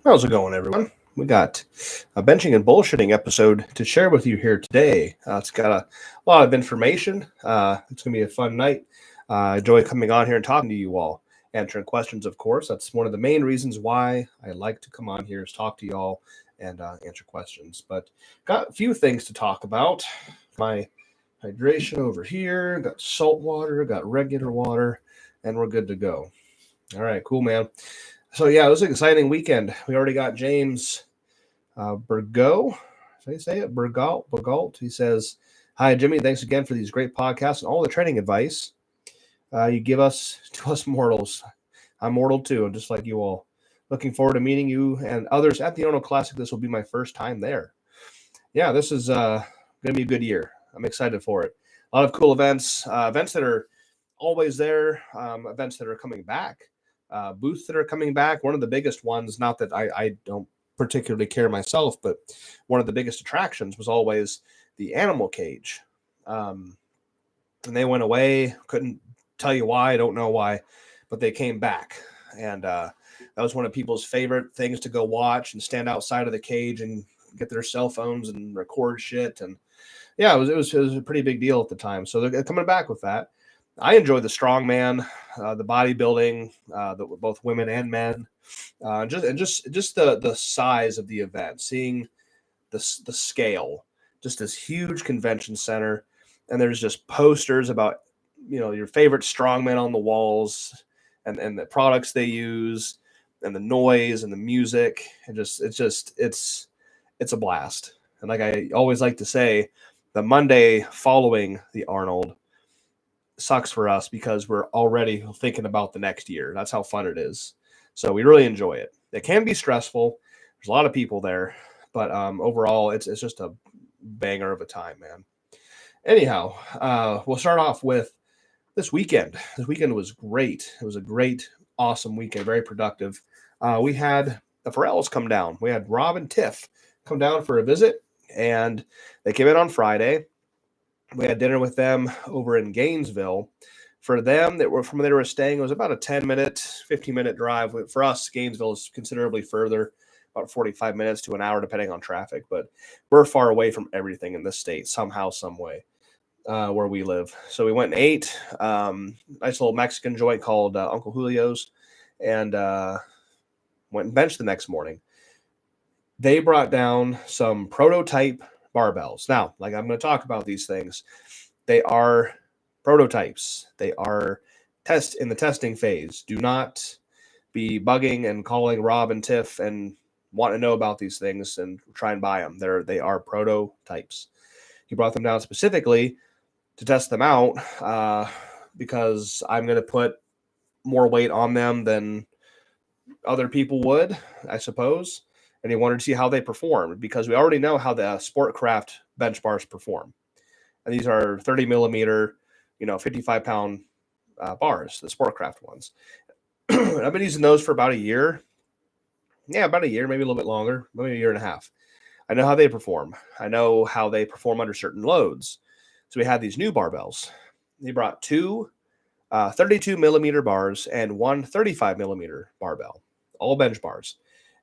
How's it going, everyone? We got a benching and bullshitting episode to share with you here today. It's got a lot of information. It's going to be a fun night. I enjoy coming on here and talking to you all, answering questions, of course. That's one of the main reasons why I like to come on here is talk to y'all and answer questions. But got a few things to talk about. My hydration over here, got salt water, got regular water, and we're good to go. All right, cool, man. So, yeah, it was an exciting weekend. We already got James Burgo. Did I say it? Burgalt. He says, "Hi, Jimmy. Thanks again for these great podcasts and all the training advice you give us to us mortals. I'm mortal, too, just like you all. Looking forward to meeting you and others at the Arnold Classic. This will be my first time there. Yeah, this is going to be a good year. I'm excited for it. A lot of cool events, events that are always there, events that are coming back. Booths that are coming back. One of the biggest ones, not that I don't particularly care myself, but one of the biggest attractions was always the animal cage. And they went away. Couldn't tell you why. I don't know why, but they came back. And that was one of people's favorite things to go watch and stand outside of the cage and get their cell phones and record shit. And yeah, it was a pretty big deal at the time. So they're coming back with that. I enjoy the strongman, the bodybuilding, both women and men, just the size of the event, seeing the scale, just this huge convention center, and there's just posters about your favorite strongmen on the walls, and the products they use, and the noise and the music, and it's a blast. And like I always like to say, the Monday following the Arnold sucks for us because we're already thinking about the next year. That's how fun it is. So we really enjoy it. It can be stressful. There's a lot of people there, but overall, it's just a banger of a time, man. Anyhow, we'll start off with this weekend. This weekend was great. It was a great, awesome weekend, very productive. We had the Farrells come down. We had Rob and Tiff come down for a visit, and they came in on Friday. We had dinner with them over in Gainesville. For them, from where they were staying, it was about a 10-minute, 15-minute drive. For us, Gainesville is considerably further, about 45 minutes to an hour, depending on traffic. But we're far away from everything in this state, somehow, some way, where we live. So we went and ate. Nice little Mexican joint called Uncle Julio's, and went and benched the next morning. They brought down some prototype barbells. Now, like I'm going to talk about these things, they are prototypes. They are in the testing phase. Do not be bugging and calling Rob and Tiff and want to know about these things and try and buy them. They are prototypes. He brought them down specifically to test them out because I'm going to put more weight on them than other people would, I suppose. And he wanted to see how they performed because we already know how the Sportcraft bench bars perform. And these are 30 millimeter, 55-pound bars, the Sportcraft ones. I've been using those for about a year. Yeah, about a year, maybe a little bit longer, maybe a year and a half. I know how they perform. I know how they perform under certain loads. So we had these new barbells. They brought two 32 millimeter bars and one 35 millimeter barbell, all bench bars.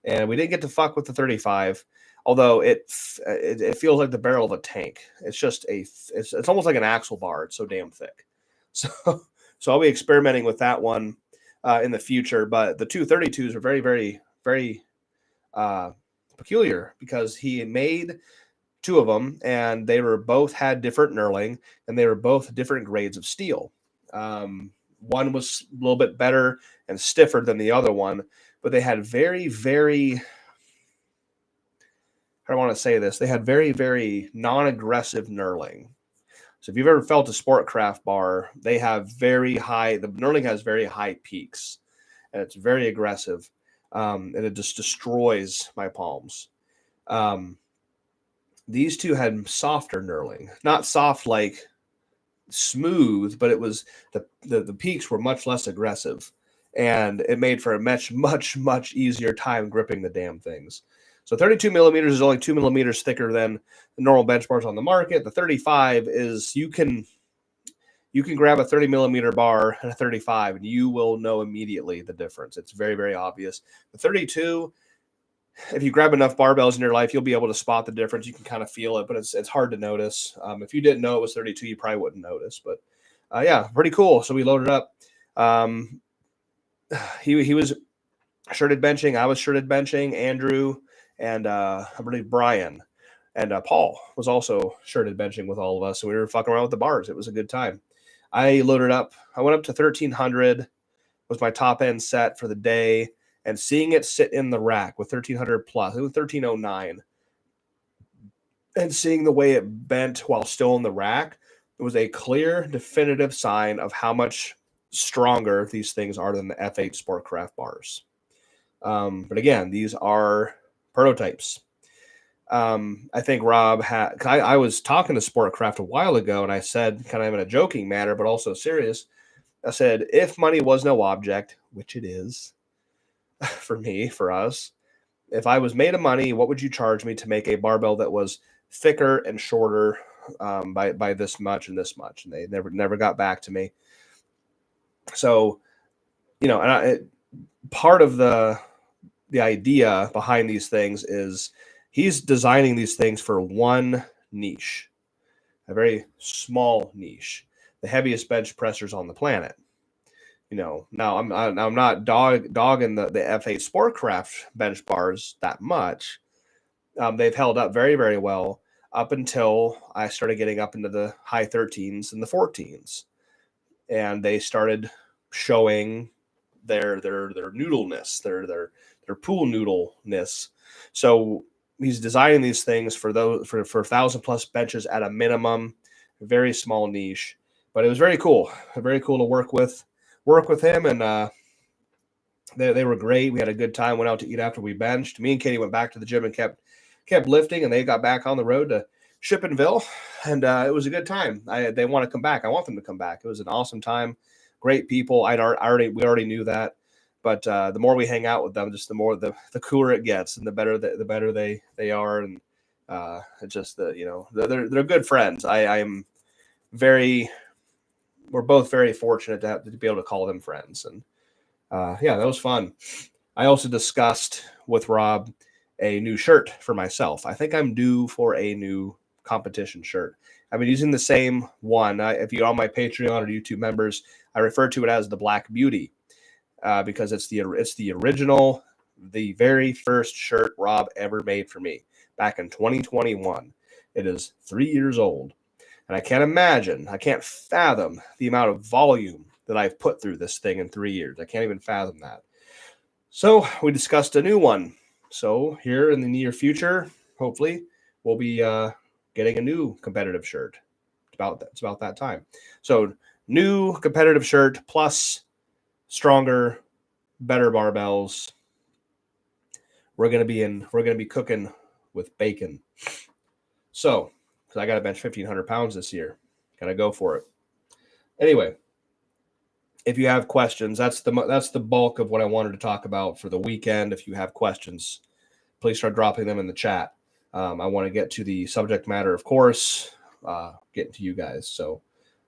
And we didn't get to fuck with the 35, although it feels like the barrel of a tank. It's just it's almost like an axle bar. It's so damn thick. So I'll be experimenting with that one in the future. But the two 32s are very, very, very peculiar because he made two of them, and they were both had different knurling, and they were both different grades of steel. One was a little bit better and stiffer than the other one. But they had very, very, I want to say this, they had very, very non-aggressive knurling. So if you've ever felt a Sportcraft bar, they have very high, the knurling has very high peaks, and it's very aggressive, and it just destroys my palms. These two had softer knurling, not soft like smooth, but it was, the peaks were much less aggressive. And it made for a much easier time gripping the damn things. So 32 millimeters is only 2 millimeters thicker than the normal bench bars on the market. The 35 is you can grab a 30 millimeter bar and a 35, and you will know immediately the difference. It's very, very obvious. The 32 if you grab enough barbells in your life, you'll be able to spot the difference. You can kind of feel it, but it's hard to notice. If you didn't know it was 32, you probably wouldn't notice. But yeah, pretty cool. So we loaded up. He was shirted benching. I was shirted benching. Andrew and I believe Brian and Paul was also shirted benching with all of us. So we were fucking around with the bars. It was a good time. I loaded up. I went up to 1300. Was my top end set for the day. And seeing it sit in the rack with 1300 plus, it was 1309, and seeing the way it bent while still in the rack, it was a clear, definitive sign of how much stronger these things are than the F8 Sportcraft bars. But again, these are prototypes. I think Rob had. I was talking to Sportcraft a while ago, and I said, kind of in a joking manner, but also serious. I said, if money was no object, which it is. For me, for us, if I was made of money, what would you charge me to make a barbell that was thicker and shorter by this much and this much? And they never got back to me. So, and part of the idea behind these things is he's designing these things for one niche, a very small niche, the heaviest bench pressers on the planet. Now I'm not dogging the F8 Sportcraft bench bars that much. They've held up very, very well up until I started getting up into the high 13s and the 14s, and they started showing their noodleness, their pool noodleness. So he's designing these things for 1,000+ benches at a minimum, very small niche, but it was very cool to work with him, and they were great. We had a good time. Went out to eat after we benched. Me and Katie went back to the gym and kept lifting, and they got back on the road to Shippenville, and it was a good time. They want to come back. I want them to come back. It was an awesome time. Great people. We already knew that, but the more we hang out with them, just the more the cooler it gets, and the better they are, and it's just they're good friends. We're both very fortunate to be able to call them friends. And yeah, that was fun. I also discussed with Rob a new shirt for myself. I think I'm due for a new competition shirt. I've been using the same one. If you're on my Patreon or YouTube members, I refer to it as the Black Beauty because it's the original, the very first shirt Rob ever made for me back in 2021. It is 3 years old. And I can't fathom the amount of volume that I've put through this thing in 3 years. I can't even fathom that. So we discussed a new one. So here in the near future, hopefully, we'll be getting a new competitive shirt. It's about that time. So new competitive shirt plus stronger, better barbells. We're gonna be cooking with bacon. So. I got to bench 1,500 pounds this year. Got to go for it. Anyway, if you have questions, that's the bulk of what I wanted to talk about for the weekend. If you have questions, please start dropping them in the chat. I want to get to the subject matter, of course, getting to you guys. So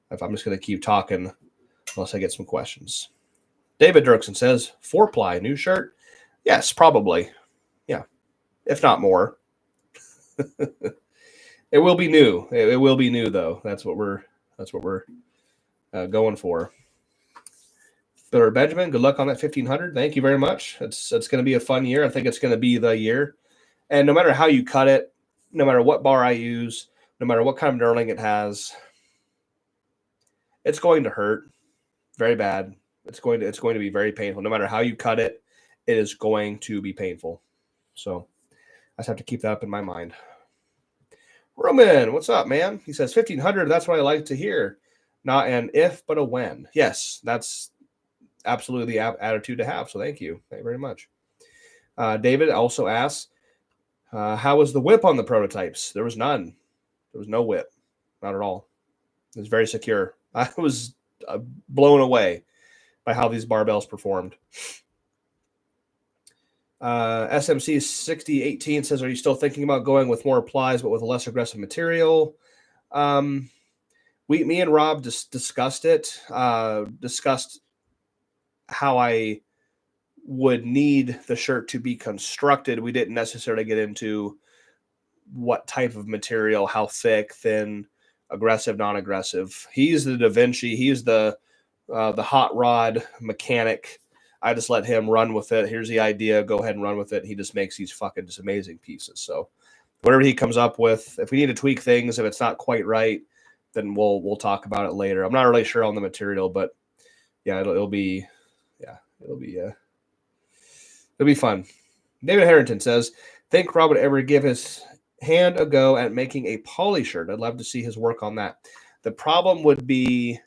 if I'm just going to keep talking unless I get some questions. David Dirksen says, 4-ply, new shirt? Yes, probably. Yeah, if not more. It will be new. It will be new, though. That's what we're going for. But Benjamin, good luck on that 1,500. Thank you very much. It's going to be a fun year. I think it's going to be the year. And no matter how you cut it, no matter what bar I use, no matter what kind of knurling it has, it's going to hurt very bad. It's going to be very painful. No matter how you cut it, it is going to be painful. So I just have to keep that up in my mind. Roman, what's up, man? He says 1,500. That's what I like to hear. Not an if, but a when. Yes, that's absolutely the attitude to have. So thank you. Thank you very much. David also asks, how was the whip on the prototypes? There was none. There was no whip. Not at all. It was very secure. I was blown away by how these barbells performed. SMC 6018 says, are you still thinking about going with more plies but with a less aggressive material? Me and Rob discussed it. Discussed how I would need the shirt to be constructed. We didn't necessarily get into what type of material, how thick, thin, aggressive, non-aggressive. He's the Da Vinci. He's the hot rod mechanic. I just let him run with it. Here's the idea. Go ahead and run with it. He just makes these fucking just amazing pieces. So whatever he comes up with, if we need to tweak things, if it's not quite right, then we'll talk about it later. I'm not really sure on the material, but yeah, it'll be fun. David Harrington says, think Rob would ever give his hand a go at making a poly shirt. I'd love to see his work on that. The problem would be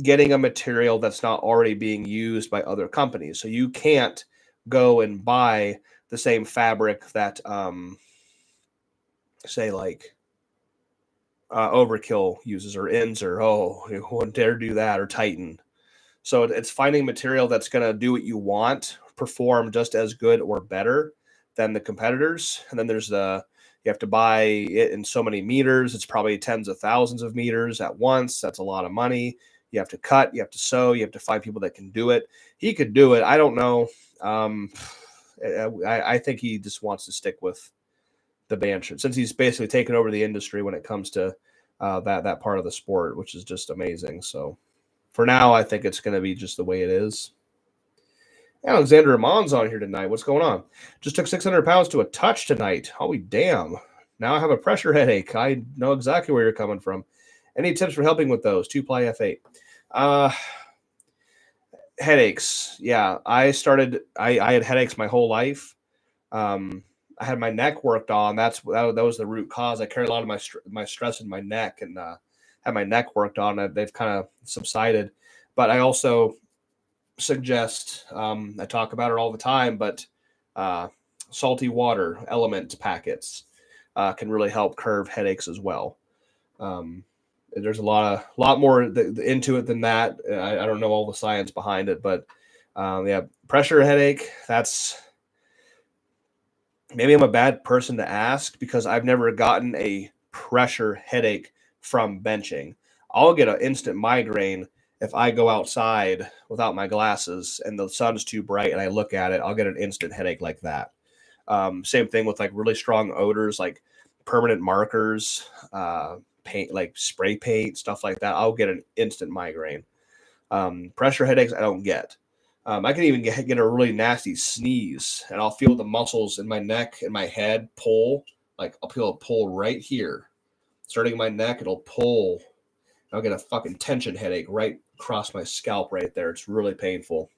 getting a material that's not already being used by other companies. So you can't go and buy the same fabric that, say, like Overkill uses, or Ins, or you wouldn't dare do that, or Titan. So it's finding material that's going to do what you want, perform just as good or better than the competitors. And then there's you have to buy it in so many meters. It's probably tens of thousands of meters at once. That's a lot of money. You have to cut, you have to sew, you have to find people that can do it. He could do it. I don't know. I think he just wants to stick with the band shirt, since he's basically taken over the industry when it comes to that part of the sport, which is just amazing. So for now, I think it's going to be just the way it is. Alexander Ramon's on here tonight. What's going on? Just took 600 pounds to a touch tonight. Holy damn. Now I have a pressure headache. I know exactly where you're coming from. Any tips for helping with those? 2-ply F8. Headaches. Yeah, I had headaches my whole life. I had my neck worked on. That was the root cause. I carried a lot of my stress in my neck, and had my neck worked on. They've kind of subsided. But I also suggest, I talk about it all the time, but salty water element packets can really help curb headaches as well. There's a lot more into it than that. I don't know all the science behind it, but yeah, pressure headache. That's, maybe I'm a bad person to ask because I've never gotten a pressure headache from benching. I'll get an instant migraine if I go outside without my glasses and the sun's too bright and I look at it. I'll get an instant headache like that. Same thing with like really strong odors, like permanent markers, paint, like spray paint, stuff like that. I'll get an instant migraine. Pressure headaches I don't get. I can even get a really nasty sneeze, and I'll feel the muscles in my neck and my head pull. Like I'll feel it pull right here, starting in my neck. It'll pull. I'll get a fucking tension headache right across my scalp right there. It's really painful.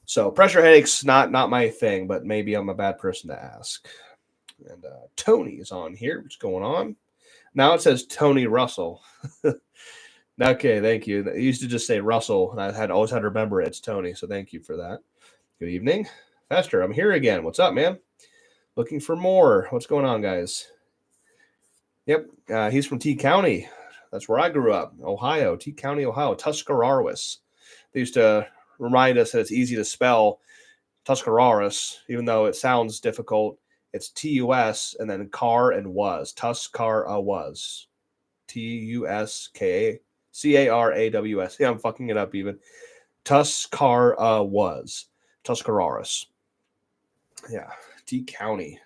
So pressure headaches, not my thing, but maybe I'm a bad person to ask. And Tony is on here. What's going on? Now it says Tony Russell. Okay, thank you. It used to just say Russell, and I always had to remember it's Tony, so thank you for that. Good evening. Fester, I'm here again. What's up, man? Looking for more. What's going on, guys? Yep, he's from T County. That's where I grew up, Ohio, T County, Ohio, Tuscarawas. They used to remind us that it's easy to spell Tuscarawas, even though it sounds difficult. It's T-U-S and then car and was. Tuscarawas. T-U-S-K-A-C-A-R-A-W-S. Yeah, I'm fucking it up even. Tuscarawas. Tuscarawas. Yeah, T County.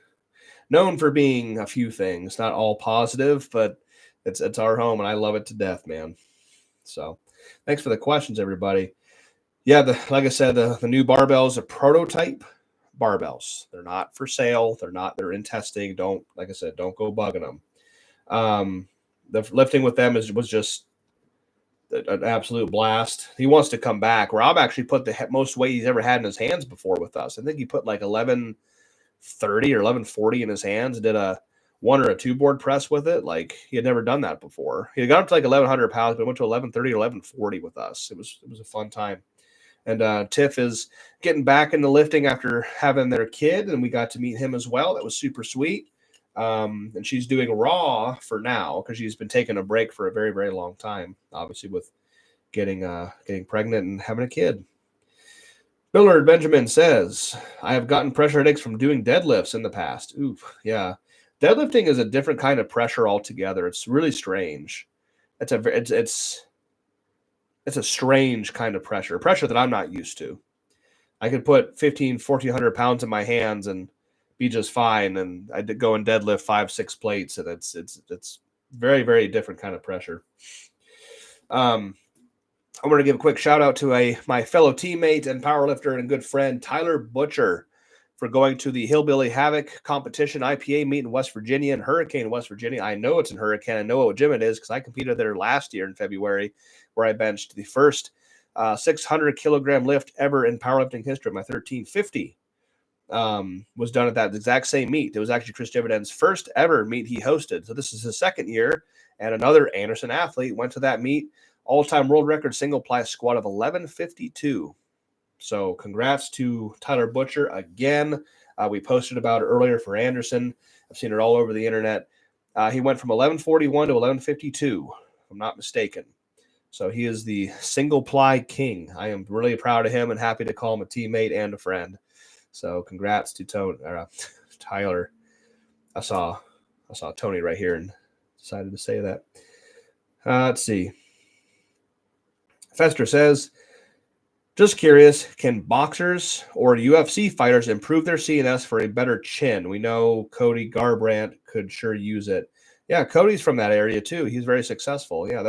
Known for being a few things, not all positive, but it's our home, and I love it to death, man. So thanks for the questions, everybody. Yeah, like I said, the new barbells are prototype barbells. They're not for sale. They're in testing. Don't go bugging them. The lifting with them was just an absolute blast. He wants to come back. Rob actually put the most weight he's ever had in his hands before with us. I think he put like 1130 or 1140 in his hands and did a 1 or a 2 board press with it. Like he had never done that before. He had got up to like 1100 pounds, but went to 1130 or 1140 with us. It was a fun time. And Tiff is getting back into lifting after having their kid, and we got to meet him as well. That was super sweet. And she's doing raw for now because she's been taking a break for a very, very long time, obviously with getting pregnant and having a kid. Millard Benjamin says, I have gotten pressure headaches from doing deadlifts in the past. Oof, yeah. Deadlifting is a different kind of pressure altogether. It's really strange. It's it's a strange kind of pressure that I'm not used to. I could put 1,400 pounds in my hands and be just fine. And I did go and deadlift 5-6 plates, and it's very, very different kind of pressure. I want to give a quick shout out to my fellow teammate and powerlifter and good friend, Tyler Butcher, for going to the Hillbilly Havoc competition IPA meet in West Virginia and Hurricane, West Virginia. I know it's in Hurricane. I know what gym it is because I competed there last year in February, where I benched the first 600 kilogram lift ever in powerlifting history. My 1350 was done at that exact same meet. It was actually Chris Dividend's first ever meet he hosted. So this is his second year, and another Anderson athlete went to that meet. All-time world record single ply squat of 1152. So congrats to Tyler Butcher again. We posted about it earlier for Anderson. I've seen it all over the internet. He went from 1141 to 1152, if I'm not mistaken. So he is the single ply king. I am really proud of him and happy to call him a teammate and a friend. So congrats to Tyler. I saw Tony right here and decided to say that. Let's see. Fester says, just curious, can boxers or UFC fighters improve their CNS for a better chin? We know Cody Garbrandt could sure use it. Yeah, Cody's from that area too. He's very successful. Yeah,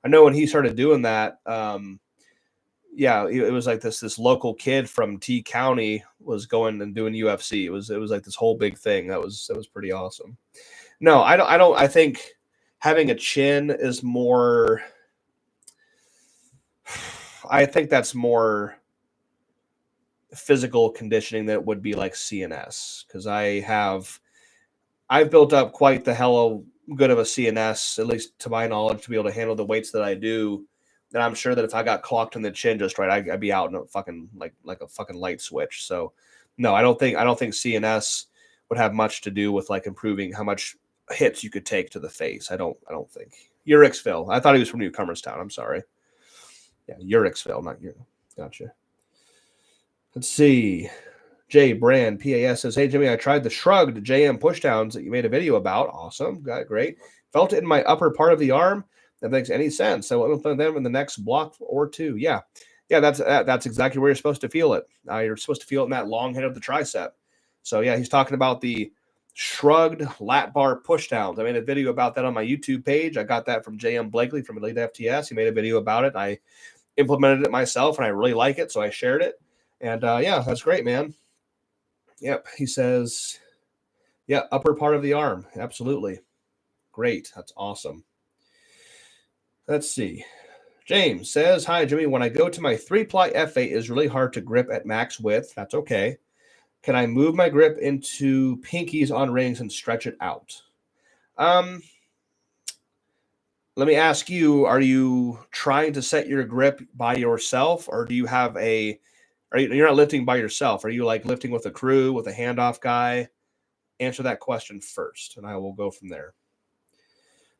I know when he started doing that, it was like this local kid from T County was going and doing UFC. It was like this whole big thing. That was pretty awesome. No, I think having a chin is more, I think that's more physical conditioning than it would be like CNS, because I've built up quite the hell good of a CNS, at least to my knowledge, to be able to handle the weights that I do. And I'm sure that if I got clocked in the chin just right, I'd be out in a fucking like a fucking light switch. So no, I don't think CNS would have much to do with like improving how much hits you could take to the face. I don't think. Urixville. I thought he was from Newcomerstown. I'm sorry. Yeah, Urixville, not you. Gotcha. Let's see. Jay Brand, PAS says, hey, Jimmy, I tried the shrugged JM pushdowns that you made a video about. Awesome. Got it. Great. Felt it in my upper part of the arm. That makes any sense. So we'll put them in the next block or two. Yeah. Yeah, that's exactly where you're supposed to feel it. You're supposed to feel it in that long head of the tricep. So, yeah, he's talking about the shrugged lat bar pushdowns. I made a video about that on my YouTube page. I got that from JM Blakely from Elite FTS. He made a video about it. I implemented it myself, and I really like it, so I shared it. And, yeah, that's great, man. Yep, he says, yeah, upper part of the arm. Absolutely. Great. That's awesome. Let's see. James says, hi, Jimmy. When I go to my 3-ply F8, it's really hard to grip at max width. That's okay. Can I move my grip into pinkies on rings and stretch it out? Let me ask you, are you trying to set your grip by yourself, or do you have you're not lifting by yourself? Are you like lifting with a crew, with a handoff guy? Answer that question first, and I will go from there.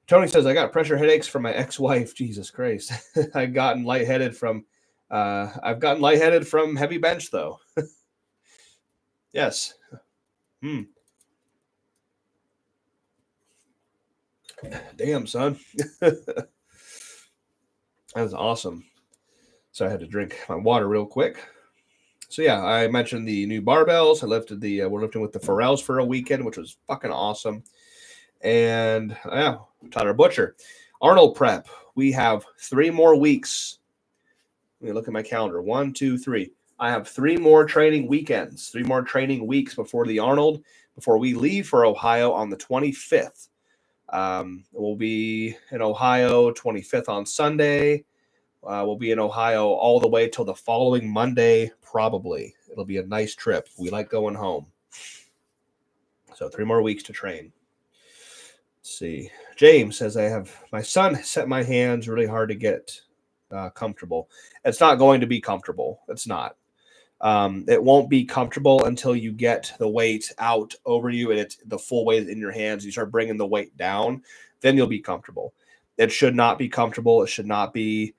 Tony says, I got pressure headaches from my ex-wife. Jesus Christ. I've gotten lightheaded from heavy bench, though. Yes. Damn, son. That was awesome. So I had to drink my water real quick. So yeah, I mentioned the new barbells. I lifted we're lifting with the Pharrells for a weekend, which was fucking awesome. And yeah, Tyler Butcher. Arnold prep. We have 3 more weeks. Let me look at my calendar. 1, 2, 3. I have 3 more training weekends, 3 more training weeks before the Arnold, before we leave for Ohio on the 25th. We'll be in Ohio 25th on Sunday. We'll be in Ohio all the way till the following Monday, probably. It'll be a nice trip. We like going home. So 3 more weeks to train. Let's see. James says, my son set my hands really hard to get comfortable. It's not going to be comfortable. It's not. It won't be comfortable until you get the weight out over you and it's the full weight in your hands. You start bringing the weight down, then you'll be comfortable. It should not be comfortable. It should not be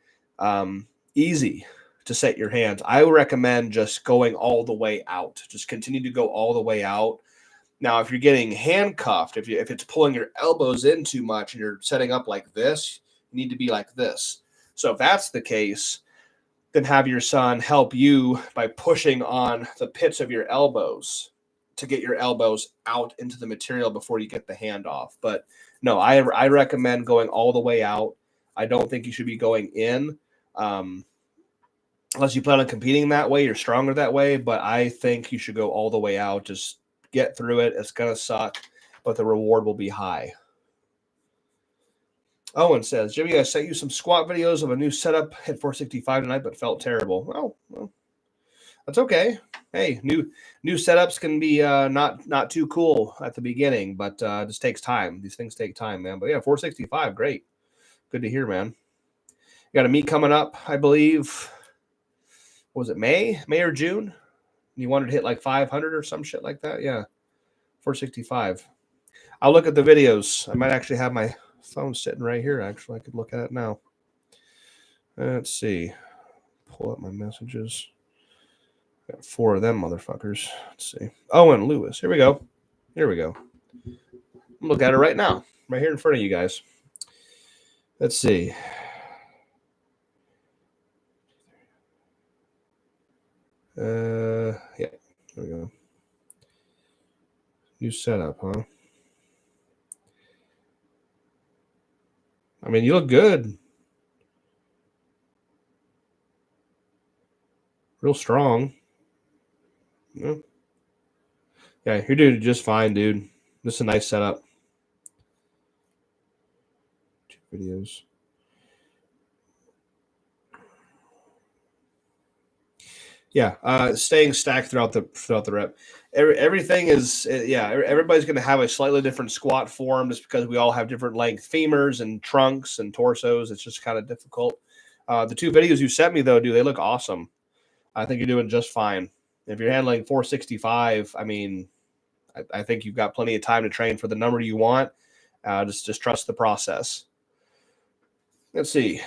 easy to set your hands. I would recommend just going all the way out. Just continue to go all the way out. Now, if you're getting handcuffed, if it's pulling your elbows in too much and you're setting up like this, you need to be like this. So if that's the case, then have your son help you by pushing on the pits of your elbows to get your elbows out into the material before you get the hand off. But no, I recommend going all the way out. I don't think you should be going in. Unless you plan on competing that way, you're stronger that way. But I think you should go all the way out. Just get through it. It's going to suck, but the reward will be high. Owen says, Jimmy, I sent you some squat videos of a new setup. Hit 465 tonight, but felt terrible. Oh, well, that's okay. Hey, new setups can be not too cool at the beginning, but it just takes time. These things take time, man. But yeah, 465, great. Good to hear, man. You got a meet coming up, I believe. Was it May or June? You wanted to hit like 500 or some shit like that? Yeah, 465. I'll look at the videos. I might actually have my phone sitting right here. Actually, I could look at it now. Let's see. Pull up my messages. Got 4 of them motherfuckers. Let's see. Owen Lewis. Here we go. Look at it right now, right here in front of you guys. Let's see. Yeah, here we go. New setup, huh? I mean, you look good. Real strong. Yeah, you're doing just fine, dude. This is a nice setup. 2 videos. Yeah, staying stacked throughout the rep. Everything is everybody's going to have a slightly different squat form just because we all have different length femurs and trunks and torsos. It's just kind of difficult. The 2 videos you sent me though, dude, they look awesome. I think you're doing just fine. If you're handling 465, I mean, I think you've got plenty of time to train for the number you want. Just trust the process. Let's see.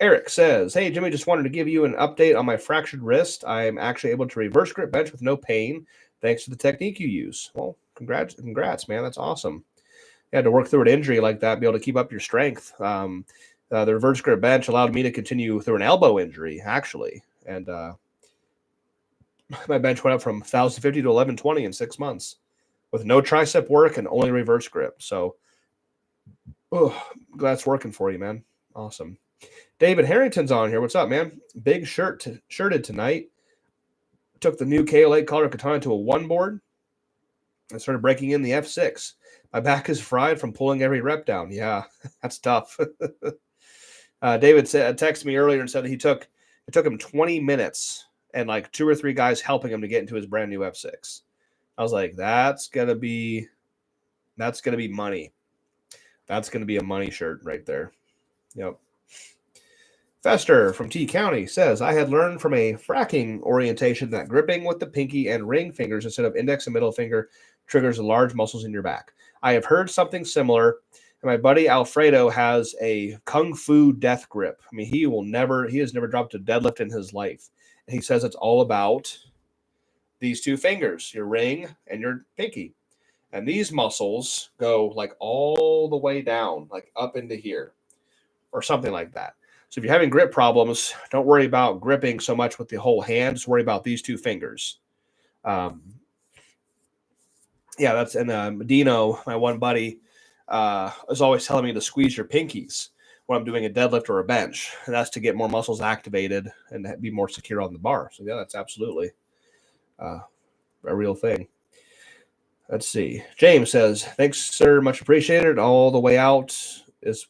Eric says, hey, Jimmy, just wanted to give you an update on my fractured wrist. I'm actually able to reverse grip bench with no pain thanks to the technique you use. Well, congrats, man. That's awesome. You had to work through an injury like that, be able to keep up your strength. The reverse grip bench allowed me to continue through an elbow injury, actually. And my bench went up from 1,050 to 1,120 in 6 months with no tricep work and only reverse grip. So, glad it's working for you, man. Awesome. David Harrington's on here. What's up, man? Big shirted tonight. Took the new KO8 collar katana to a 1 board and started breaking in the F6. My back is fried from pulling every rep down. Yeah, that's tough. David texted me earlier and said it took him 20 minutes and like 2 or 3 guys helping him to get into his brand new F6. I was like, that's gonna be money. That's gonna be a money shirt right there. Yep. Fester from T County says, I had learned from a fracking orientation that gripping with the pinky and ring fingers instead of index and middle finger triggers the large muscles in your back. I have heard something similar, and my buddy Alfredo has a Kung Fu death grip. I mean, he has never dropped a deadlift in his life. And he says it's all about these 2 fingers, your ring and your pinky. And these muscles go like all the way down, like up into here or something like that. So if you're having grip problems, don't worry about gripping so much with the whole hand. Just worry about these 2 fingers. That's Dino, my one buddy, is always telling me to squeeze your pinkies when I'm doing a deadlift or a bench. And that's to get more muscles activated and be more secure on the bar. So yeah, that's absolutely a real thing. Let's see. James says, thanks, sir. Much appreciated. All the way out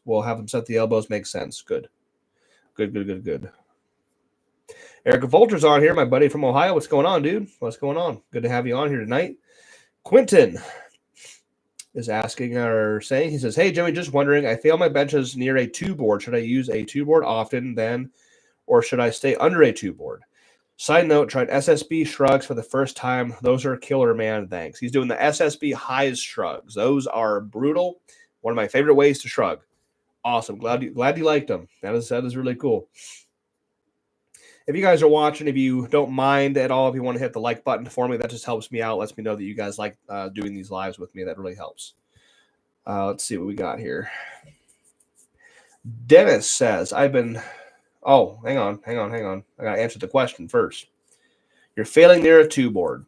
we'll have them set the elbows. Makes sense. Good. Erica Volter's on here, my buddy from Ohio. What's going on, dude? What's going on? Good to have you on here tonight. Quentin is asking or saying, he says, hey, Jimmy, just wondering, I fail my benches near a 2 board. Should I use a 2 board often then, or should I stay under a 2 board? Side note, tried SSB shrugs for the first time. Those are killer, man. Thanks. He's doing the SSB highs shrugs. Those are brutal. One of my favorite ways to shrug. Awesome. Glad you liked them. That is really cool. If you guys are watching, if you don't mind at all, if you want to hit the like button for me, that just helps me out. Lets me know that you guys like doing these lives with me. That really helps. Let's see what we got here. Dennis says, I've been Oh, hang on. I got to answer the question first. You're failing near a two board.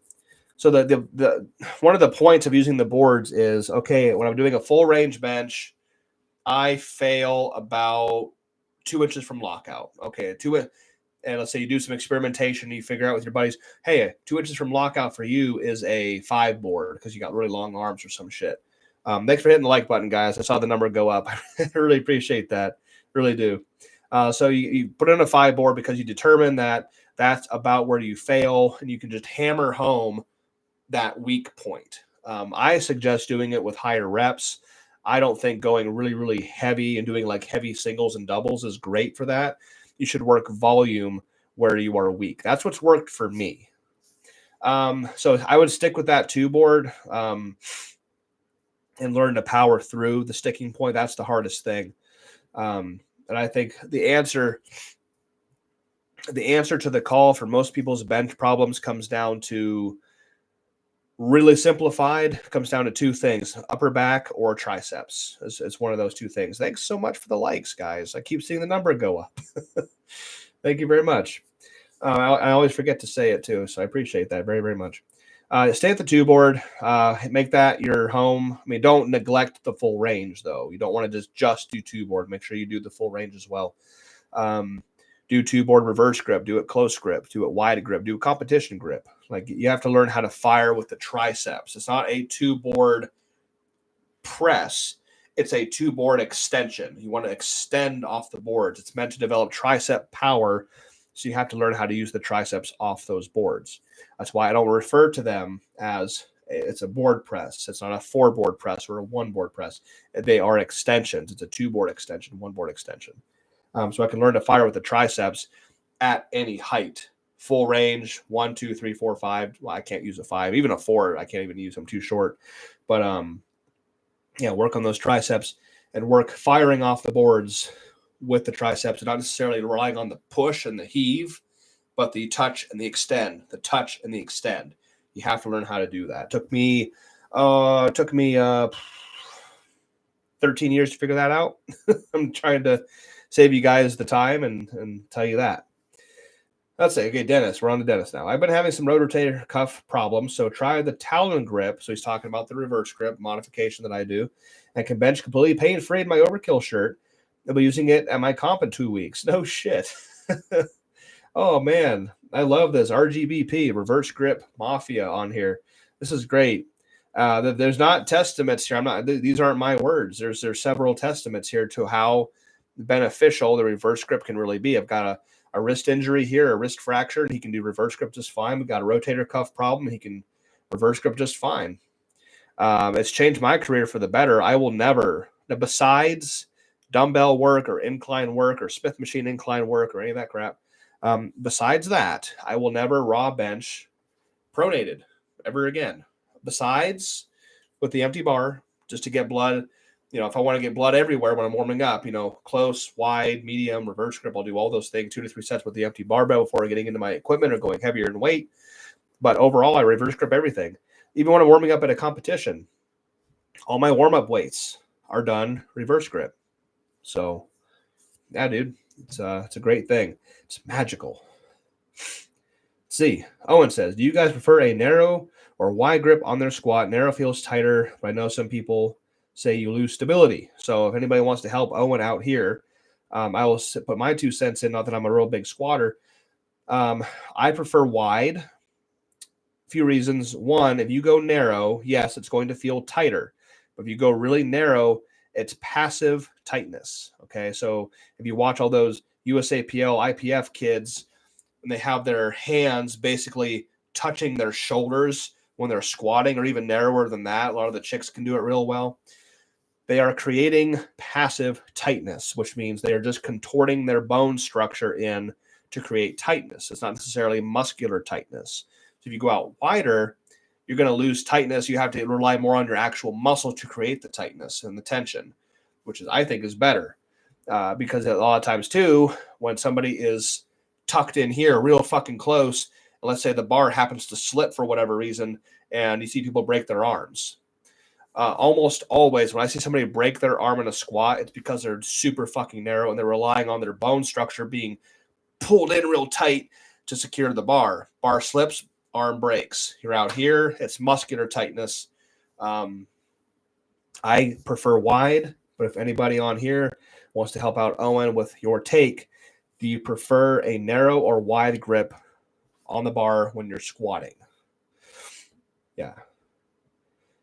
So the one of the points of using the boards is, okay, when I'm doing a full range bench, I fail about 2 inches from lockout. Okay, and let's say you do some experimentation, you figure out with your buddies, hey, 2 inches from lockout for you is a 5 board because you got really long arms or some shit. Thanks for hitting the like button, guys. I saw the number go up. I really appreciate that. Really do. So you put in a 5 board because you determine that that's about where you fail, and you can just hammer home that weak point. I suggest doing it with higher reps. I don't think going really, really heavy and doing like heavy singles and doubles is great for that. You should work volume where you are weak. That's what's worked for me. So I would stick with that 2 board and learn to power through the sticking point. That's the hardest thing. And I think the answer to the call for most people's bench problems comes down to, really simplified, comes down to 2 things: upper back or triceps. It's one of those 2 things. Thanks so much for the likes, guys. I keep seeing the number go up. Thank you very much. I always forget to say it too, so I appreciate that very, very much. Stay at the 2 board. Make that your home. I mean, don't neglect the full range, though. You don't want to just do 2 board. Make sure you do the full range as well. Do 2 board reverse grip, do it close grip, do it wide grip, do competition grip. Like, you have to learn how to fire with the triceps. It's not a 2 board press. It's a 2 board extension. You want to extend off the boards. It's meant to develop tricep power. So you have to learn how to use the triceps off those boards. That's why I don't refer to them as it's a board press. It's not a 4 board press or a 1 board press. They are extensions. It's a 2 board extension, 1 board extension. So I can learn to fire with the triceps at any height. Full range, 1, 2, 3, 4, 5. Well, I can't use a 5. Even a 4, I can't even use. I'm too short. But work on those triceps and work firing off the boards with the triceps, not necessarily relying on the push and the heave, but the touch and the extend. The touch and the extend. You have to learn how to do that. It took me 13 years to figure that out. I'm trying to save you guys the time and tell you that. Let's say, okay, Dennis, we're on to Dennis now. I've been having some rotator cuff problems, so try the Talon grip. So he's talking about the reverse grip modification that I do, and can bench completely pain-free in my overkill shirt. I'll be using it at my comp in 2 weeks. No shit. Oh, man. I love this RGBP, reverse grip mafia on here. This is great. There's not testaments here. These aren't my words. There's several testaments here to how beneficial the reverse grip can really be. I've got a wrist injury here, a wrist fracture, and he can do reverse grip just fine. We've got a rotator cuff problem. He can reverse grip just fine. It's changed my career for the better. I will never, besides dumbbell work or incline work or Smith machine incline work or any of that crap, besides that, I will never raw bench pronated ever again. Besides with the empty bar, just to get blood. If I want to get blood everywhere when I'm warming up, close, wide, medium, reverse grip, I'll do all those things, 2 to 3 sets with the empty barbell before getting into my equipment or going heavier in weight. But overall, I reverse grip everything. Even when I'm warming up at a competition, all my warm-up weights are done reverse grip. So, yeah, dude, it's a great thing. It's magical. Let's see, Owen says, do you guys prefer a narrow or wide grip on their squat? Narrow feels tighter, but I know some people say you lose stability. So if anybody wants to help Owen out here, I will put my 2 cents in. Not that I'm a real big squatter. I prefer wide. A few reasons. One, if you go narrow, yes, it's going to feel tighter. But if you go really narrow, it's passive tightness. Okay, so if you watch all those USAPL, IPF kids, and they have their hands basically touching their shoulders when they're squatting, or even narrower than that, a lot of the chicks can do it real well. They are creating passive tightness, which means they are just contorting their bone structure in to create tightness. It's not necessarily muscular tightness. So if you go out wider, you're going to lose tightness. You have to rely more on your actual muscle to create the tightness and the tension, which I think is better. Because a lot of times too, when somebody is tucked in here real fucking close, and let's say the bar happens to slip for whatever reason, and you see people break their arms. Almost always when I see somebody break their arm in a squat, it's because they're super fucking narrow and they're relying on their bone structure being pulled in real tight to secure the bar. Bar slips, arm breaks. You're out here, it's muscular tightness. I prefer wide, but if anybody on here wants to help out Owen with your take, do you prefer a narrow or wide grip on the bar when you're squatting? Yeah.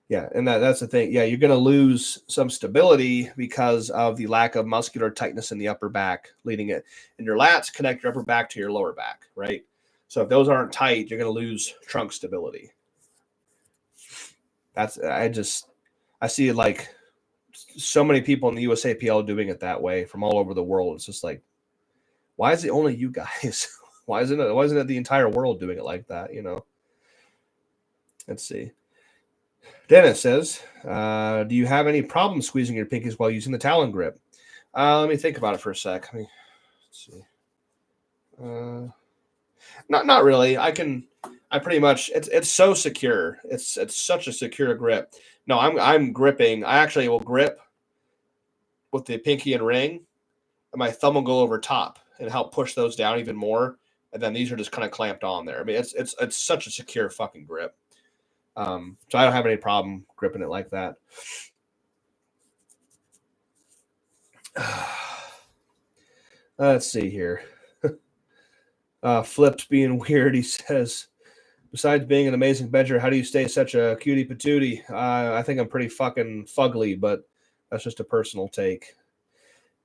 Yeah, and that's the thing. Yeah, you're going to lose some stability because of the lack of muscular tightness in the upper back, leading it. And your lats connect your upper back to your lower back, right? So if those aren't tight, you're going to lose trunk stability. I see like so many people in the USAPL doing it that way from all over the world. It's just like, why is it only you guys? Why isn't it the entire world doing it like that? Let's see. Dennis says, do you have any problem squeezing your pinkies while using the Talon grip? Let me think about it for a sec. Let's see. Not really. I pretty much, it's so secure. It's such a secure grip. No, I'm gripping. I actually will grip with the pinky and ring, and my thumb will go over top and help push those down even more. And then these are just kind of clamped on there. I mean, it's such a secure fucking grip. So I don't have any problem gripping it like that. Let's see here. Flips being weird, he says, besides being an amazing bencher, how do you stay such a cutie patootie? I think I'm pretty fucking fugly, but that's just a personal take.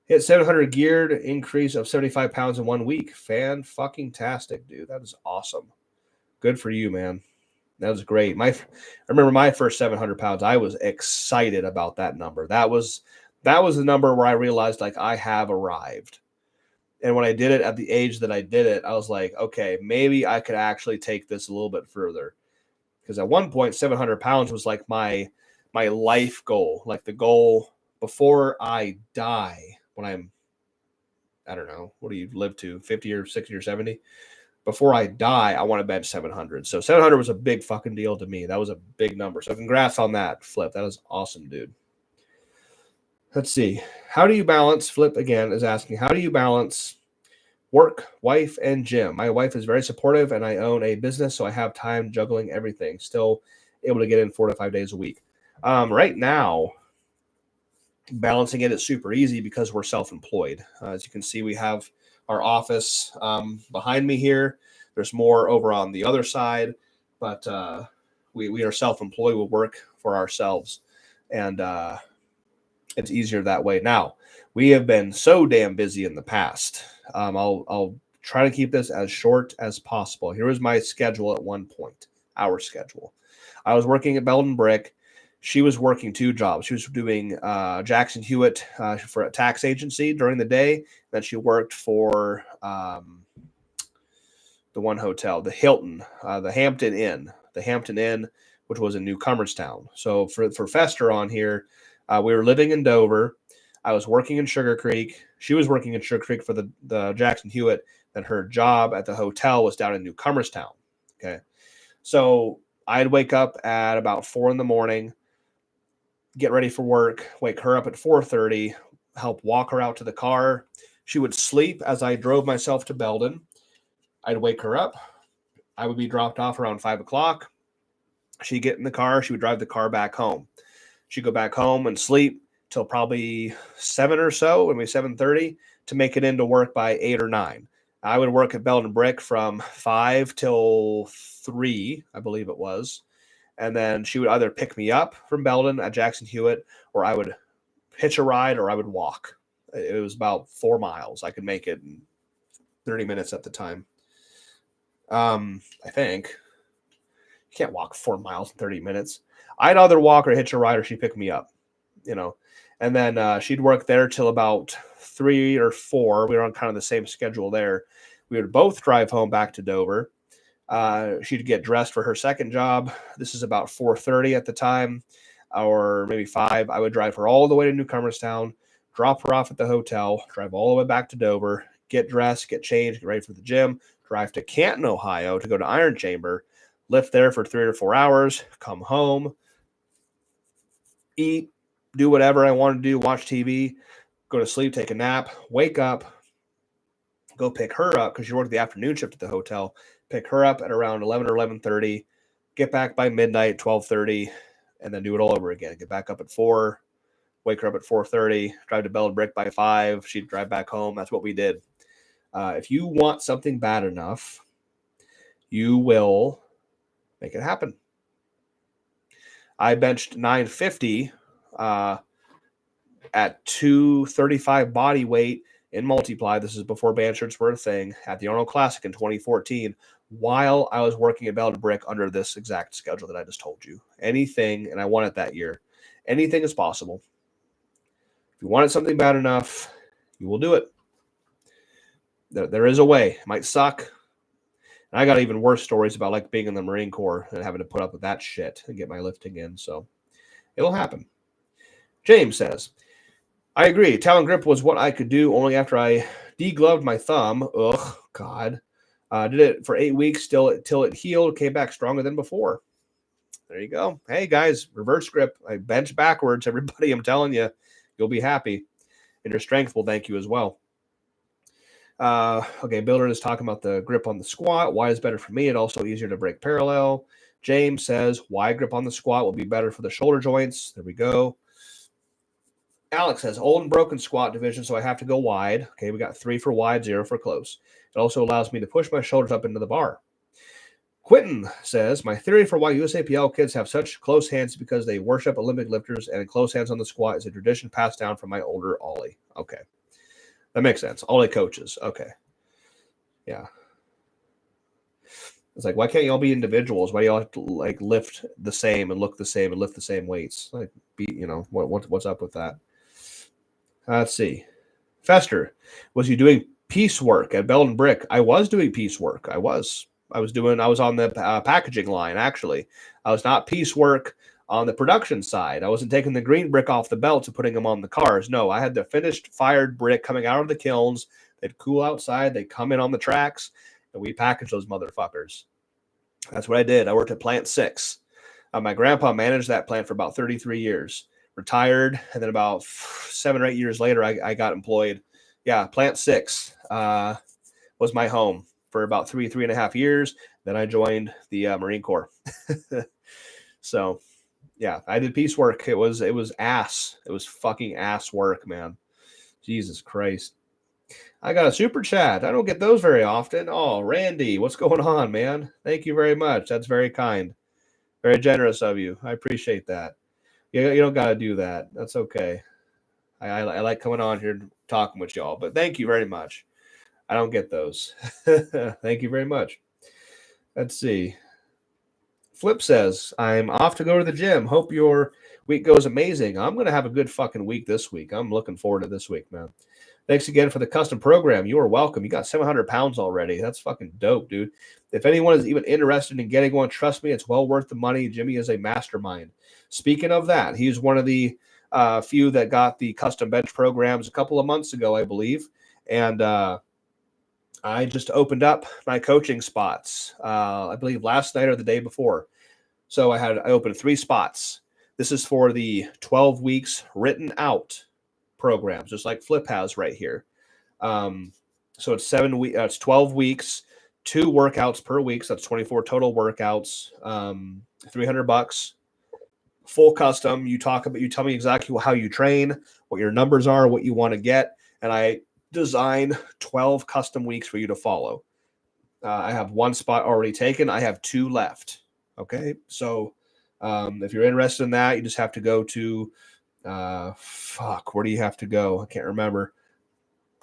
Hit 700 geared, increase of 75 pounds in 1 week. Fan-fucking-tastic, dude. That is awesome. Good for you, man. That was great. I remember my first 700 pounds. I was excited about that number. That was the number where I realized like I have arrived. And when I did it at the age that I did it, I was like, okay, maybe I could actually take this a little bit further. Because at one point, 700 pounds was like my life goal, like the goal before I die. When I don't know, what do you live to, 50 or 60 or 70? Before I die, I want to bench 700. So 700 was a big fucking deal to me. That was a big number. So congrats on that, Flip. That is awesome, dude. Let's see. How do you balance, Flip again is asking, how do you balance work, wife, and gym? My wife is very supportive, and I own a business, so I have time juggling everything. Still able to get in 4 to 5 days a week. Right now, balancing it is super easy because we're self-employed. As you can see, we have our office behind me here. There's more over on the other side, but we are self-employed. We work for ourselves, and it's easier that way. Now, we have been so damn busy in the past. I'll try to keep this as short as possible. Here was my schedule at one point, our schedule. I was working at Belden Brick. She was working 2 jobs. She was doing Jackson Hewitt for a tax agency during the day. Then she worked for the one hotel, the Hilton, the Hampton Inn, which was in New Comerstown. So for Fester on here, we were living in Dover. I was working in Sugar Creek. She was working in Sugar Creek for the Jackson Hewitt. Then her job at the hotel was down in New Comerstown. Okay. So I'd wake up at about 4 in the morning, get ready for work, wake her up at 4:30, help walk her out to the car. She would sleep as I drove myself to Belden. I'd wake her up. I would be dropped off around 5 o'clock. She'd get in the car. She would drive the car back home. She'd go back home and sleep till probably 7 or so, maybe 7:30, to make it into work by 8 or 9. I would work at Belden Brick from 5 till 3, I believe it was. And then she would either pick me up from Belden at Jackson Hewitt, or I would hitch a ride, or I would walk. It was about 4 miles. I could make it in 30 minutes at the time. I think. You can't walk 4 miles in 30 minutes. I'd either walk or hitch a ride, or she'd pick me up, And then she'd work there till about 3 or 4. We were on kind of the same schedule there. We would both drive home back to Dover. She'd get dressed for her second job. This is about 4:30 at the time, or maybe 5. I would drive her all the way to New Comerstown, drop her off at the hotel, drive all the way back to Dover, get dressed, get changed, get ready for the gym, drive to Canton, Ohio to go to Iron Chamber, lift there for 3 or 4 hours, come home, eat, do whatever I want to do, watch TV, go to sleep, take a nap, wake up, go pick her up because she worked the afternoon shift at the hotel, pick her up at around 11 or 11:30, get back by midnight, 12:30, and then do it all over again. Get back up at 4, wake her up at 4:30, drive to Bell and Brick by 5. She'd drive back home. That's what we did. If you want something bad enough, you will make it happen. I benched 950 at 235 body weight in multiply. This is before band shirts were a thing at the Arnold Classic in 2014 while I was working at Bell and Brick under this exact schedule that I just told you. Anything, and I won it that year. Anything is possible. If you wanted something bad enough, you will do it. There is a way. It might suck. And I got even worse stories about like being in the Marine Corps and having to put up with that shit and get my lifting in. So it'll happen. James says, I agree. Talon grip was what I could do only after I degloved my thumb. Ugh, God. Did it for 8 weeks till it healed, came back stronger than before. There you go. Hey, guys, reverse grip. I bench backwards. Everybody, I'm telling you, you'll be happy. And your strength will thank you as well. Okay, Builder is talking about the grip on the squat. Why is better for me? It's also easier to break parallel. James says, why grip on the squat will be better for the shoulder joints. There we go. Alex says, old and broken squat division, so I have to go wide. Okay, we got 3 for wide, 0 for close. It also allows me to push my shoulders up into the bar. Quentin says, my theory for why USAPL kids have such close hands is because they worship Olympic lifters, and close hands on the squat is a tradition passed down from my older Ollie. Okay. That makes sense. Ollie coaches. Okay. Yeah. It's like, why can't you all be individuals? Why do you all have to like lift the same and look the same and lift the same weights? Like, what's up with that? Let's see. Fester, was you doing piecework at Bell and Brick? I was doing piecework. I was on the packaging line, actually. I was not piecework on the production side. I wasn't taking the green brick off the belts and putting them on the cars. No, I had the finished fired brick coming out of the kilns. They'd cool outside. They'd come in on the tracks, and we packaged those motherfuckers. That's what I did. I worked at Plant 6. My grandpa managed that plant for about 33 years. Retired, and then about 7 or 8 years later, I got employed. Yeah, Plant 6 was my home for about 3.5 years. Then I joined the Marine Corps. So, yeah, I did piecework. It was ass. It was fucking ass work, man. Jesus Christ. I got a super chat. I don't get those very often. Oh, Randy, what's going on, man? Thank you very much. That's very kind. Very generous of you. I appreciate that. You don't got to do that. That's okay. I like coming on here and talking with y'all, but thank you very much. I don't get those. Thank you very much. Let's see. Flip says, I'm off to go to the gym. Hope your week goes amazing. I'm going to have a good fucking week this week. I'm looking forward to this week, man. Thanks again for the custom program. You are welcome. You got 700 pounds already. That's fucking dope, dude. If anyone is even interested in getting one, trust me, it's well worth the money. Jimmy is a mastermind. Speaking of that, he's one of the few that got the custom bench programs a couple of months ago, I believe. And I just opened up my coaching spots, I believe last night or the day before. So I opened 3 spots. This is for the 12 weeks written out programs, just like Flip has right here. So it's 7 weeks. It's 12 weeks, 2 workouts per week. So that's 24 total workouts. $300, full custom. You tell me exactly how you train, what your numbers are, what you want to get, and I design 12 custom weeks for you to follow. I have 1 spot already taken. I have 2 left. Okay, so if you're interested in that, you just have to go to where do you have to go? I can't remember.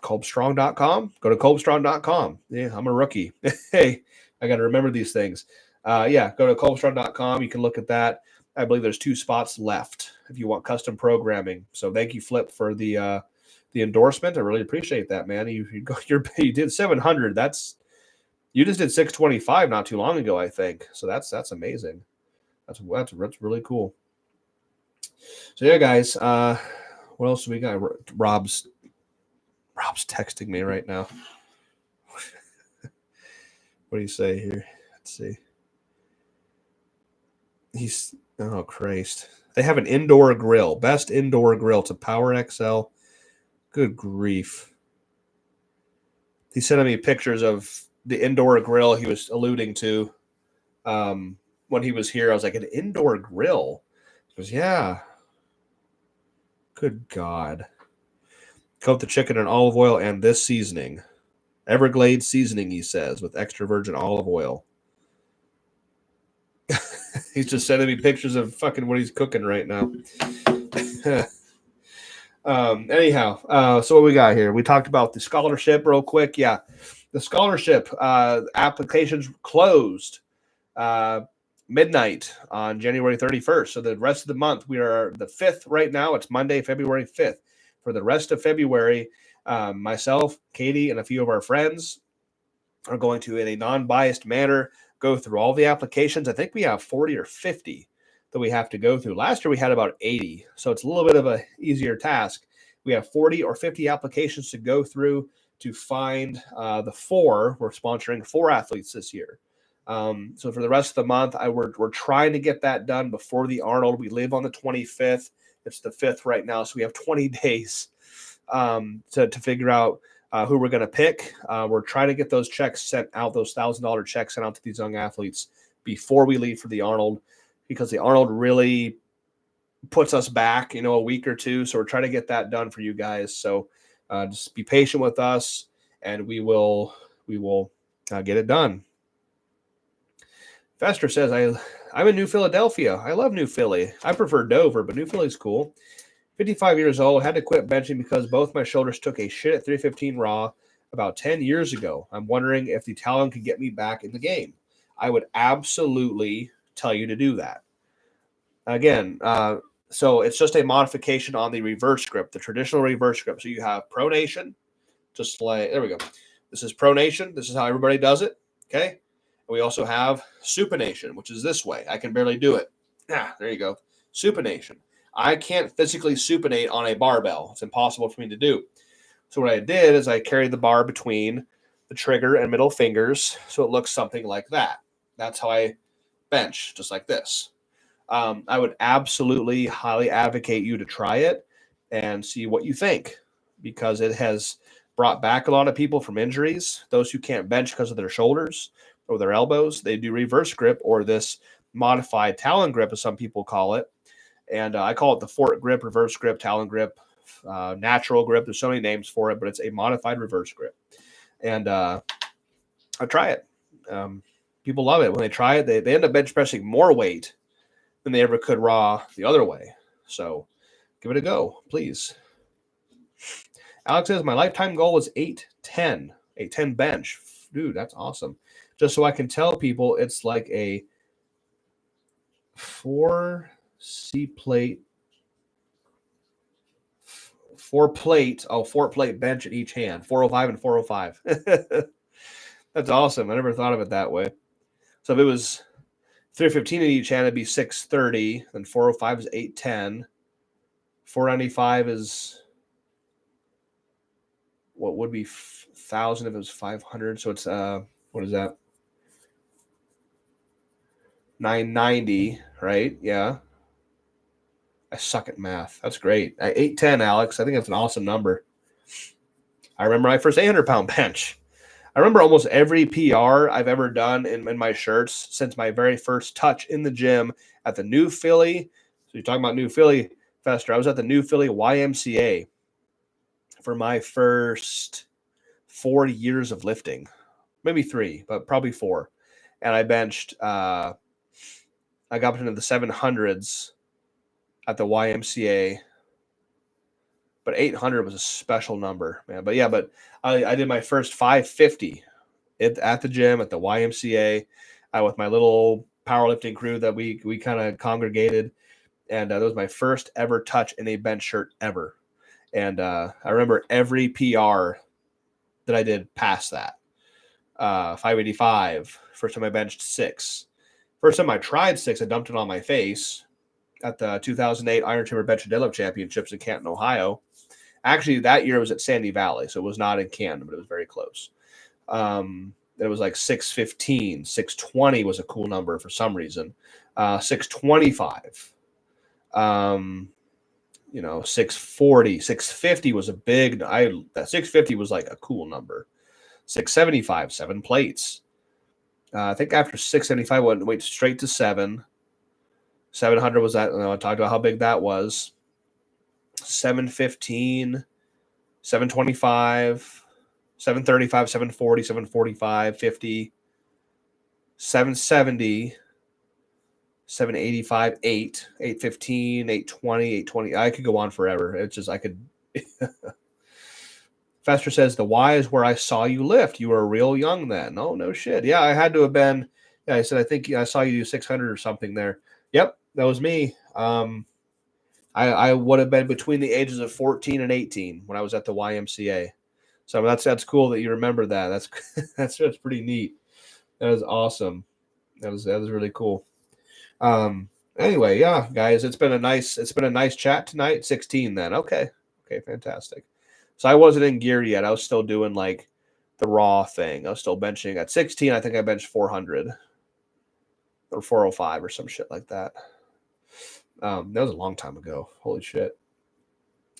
Kolbstrong.com. Go to Kolbstrong.com. Yeah, I'm a rookie. Hey, I got to remember these things. Go to Kolbstrong.com. You can look at that. I believe there's 2 spots left if you want custom programming. So thank you, Flip, for the endorsement. I really appreciate that, man. You did 700. You just did 625 not too long ago, I think. So that's amazing. That's really cool. So yeah, guys. What else do we got? Rob's texting me right now. What do you say here? Let's see. Oh, Christ. They have an indoor grill. Best indoor grill. It's a Power XL. Good grief. He sent me pictures of the indoor grill he was alluding to when he was here. I was like, an indoor grill? He goes, yeah. Good God. Coat the chicken in olive oil and this seasoning. Everglades seasoning, he says, with extra virgin olive oil. He's just sending me pictures of fucking what he's cooking right now. Anyhow, so what we got here? We talked about the scholarship real quick. Yeah, the scholarship applications closed midnight on January 31st. So the rest of the month, we are the 5th right now. It's Monday, February 5th. For the rest of February, myself, Katie, and a few of our friends are going to, in a non-biased manner, go through all the applications. I think we have 40 or 50 that we have to go through. Last year we had about 80, so it's a little bit of an easier task. We have 40 or 50 applications to go through to find the 4. We're sponsoring 4 athletes this year. So for the rest of the month, we're trying to get that done before the Arnold. We live on the 25th. It's the 5th right now, so we have 20 days to figure out who we're going to pick. We're trying to get those checks sent out, those $1,000 checks sent out to these young athletes before we leave for the Arnold, because the Arnold really puts us back, a week or two. So we're trying to get that done for you guys. So just be patient with us, and we will get it done. Fester says, I'm in New Philadelphia. I love New Philly. I prefer Dover, but New Philly's cool. 55 years old, had to quit benching because both my shoulders took a shit at 315 raw about 10 years ago. I'm wondering if the Talon could get me back in the game. I would absolutely tell you to do that. Again, so it's just a modification on the reverse grip, the traditional reverse grip. So you have pronation, just like, there we go. This is pronation. This is how everybody does it, okay? And we also have supination, which is this way. I can barely do it. There you go. Supination. I can't physically supinate on a barbell. It's impossible for me to do. So what I did is I carried the bar between the trigger and middle fingers, so it looks something like that. That's how I bench, just like this. I would absolutely highly advocate you to try it and see what you think, because it has brought back a lot of people from injuries. Those who can't bench because of their shoulders or their elbows, they do reverse grip, or this modified Talon grip, as some people call it. And I call it the Fort grip, reverse grip, Talon grip, natural grip. There's so many names for it, but it's a modified reverse grip. And I try it. People love it. When they try it, they end up bench pressing more weight than they ever could raw the other way. So give it a go, please. Alex says, my lifetime goal is 810, 810 bench. Dude, that's awesome. Just so I can tell people, it's like a 4 plate bench at each hand, 405 and 405. That's awesome. I never thought of it that way. So if it was 315 in each hand, it'd be 630. Then 405 is 810. 495 is what would be 1,000 if it was 500. So it's what is that? 990, right? Yeah. I suck at math. That's great. 810, Alex. I think that's an awesome number. I remember my first 800-pound bench. I remember almost every PR I've ever done in my shirts since my very first touch in the gym at the New Philly. So you're talking about New Philly, Fester. I was at the New Philly YMCA for my first 4 years of lifting. Maybe 3, but probably 4. And I benched, I got into the 700s at the YMCA, but 800 was a special number, man. But yeah, I did my first 550 at the gym at the YMCA with my little powerlifting crew that we kind of congregated, and that was my first ever touch in a bench shirt ever. And I remember every PR that I did past that. 585. First time I benched 6. First time I tried 6, I dumped it on my face at the 2008 Iron Timber Bench and Deadlift Championships in Canton, Ohio. Actually, that year was at Sandy Valley, so it was not in Canton, but it was very close. And It was like 615, 620 was a cool number for some reason. 625. 640, 650 was a big. That 650 was like a cool number. 675, 7 plates. I think after 675, went straight to 7. 700 was that. I talked about how big that was. 715, 725, 735, 740, 745, 50, 770, 785, 8, 815, 820, 820. I could go on forever. It's just I could. Fester says the Y is where I saw you lift. You were real young then. Oh, no shit. Yeah, I had to have been. Yeah, I said I think I saw you do 600 or something there. Yep, that was me. I would have been between the ages of 14 and 18 when I was at the YMCA. So that's cool that you remember that. That's pretty neat. That is awesome. That was really cool. Anyway, yeah, guys, it's been a nice chat tonight. 16 then. Okay, fantastic. So I wasn't in gear yet. I was still doing like the raw thing. I was still benching at 16. I think I benched 400 or 405 or some shit like that. That was a long time ago. Holy shit.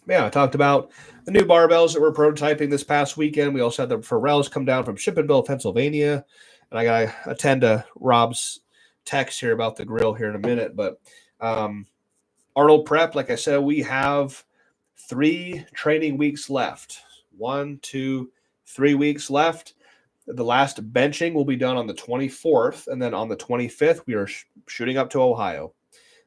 Yeah, I talked about the new barbells that we're prototyping this past weekend. We also had the Pharrells come down from Shippensville, Pennsylvania. And I got to attend to Rob's text here about the grill here in a minute. But Arnold Prep, like I said, we have 3 training weeks left. 1, 2, 3 weeks left. The last benching will be done on the 24th. And then on the 25th, we are shooting up to Ohio.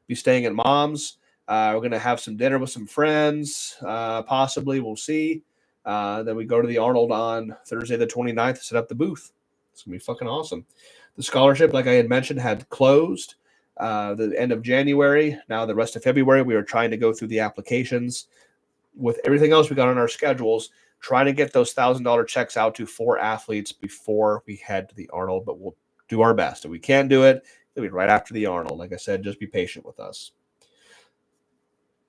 Be staying at Mom's. We're going to have some dinner with some friends, possibly. We'll see. Then we go to the Arnold on Thursday the 29th to set up the booth. It's going to be fucking awesome. The scholarship, like I had mentioned, had closed the end of January. Now the rest of February, we are trying to go through the applications. With everything else we got on our schedules, trying to get those $1,000 checks out to 4 athletes before we head to the Arnold, but we'll do our best. If we can't do it, it'll be right after the Arnold. Like I said, just be patient with us.